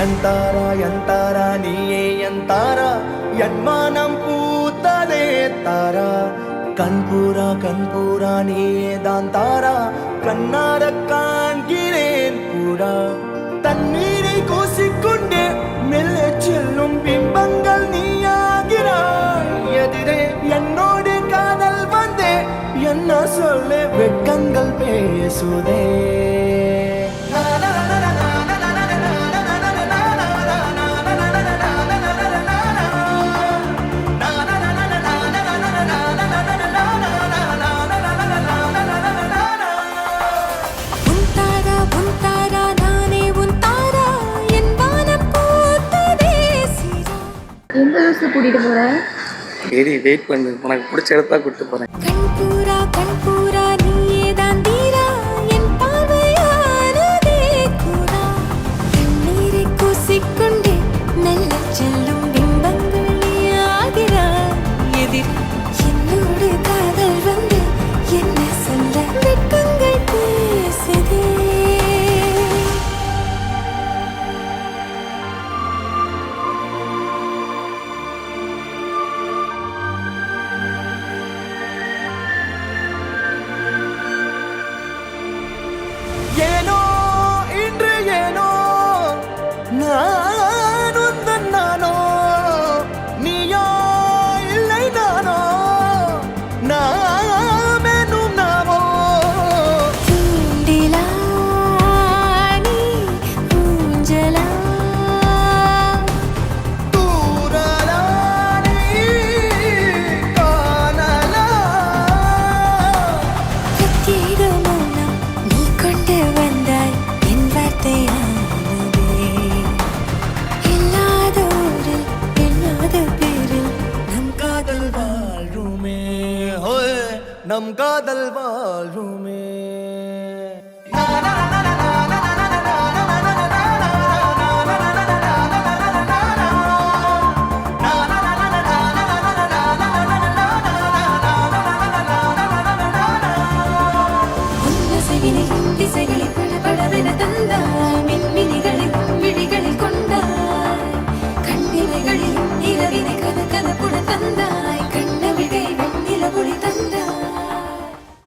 ಎಂತಾರ ಎಂತಾರ ನೀಯೇ ಎಂತಾರ என்மானம் பூத்ததே தாரா கண்பூரா நீயே தான் தாரா கண்ணார காண்கிறேன் கூடா தண்ணீரை கூசிக்கொண்டே மெல்ல செல்லும் பிம்பங்கள் நீயாகிறாய் எதிரே என்னோடு காதல் வந்தே என்ன சொல்ல வெட்கங்கள் பேசுதே எந்த ஹவுஸ்ல கூட்டிட்டு போற? சரி வெயிட் பண்ணு, உனக்கு பிடிச்ச இடத்தா கூட்டிட்டு போறேன். கண்பூரா நீயே தான் தீரா என் பார்வையானதே கூடா கண்ணீரை கூசிக்கொண்டே நல்ல செல்லும் பிம்பங்கள் நீயாகிறாய் எதிர் என்னோடு காதல் வந்து என்ன சொல்ல வெட்கங்கள் பேசுதே. ஏனோ இன்று ஏனோ நான் உந்தன் நானோ நீயோ இல்லை நானோ நாமெனும் நாமோ தூண்டிலா நீ ஊஞ்சலா தூரலா நீ காணலா கத்திட மௌனம் நீ கொண்டு வந்தாய் என் வார்த்தையானதே இல்லாத ஊரில் எண்ணாத பேரில் நம் காதல் வாழ்வுமே ஹோய் நம் காதல்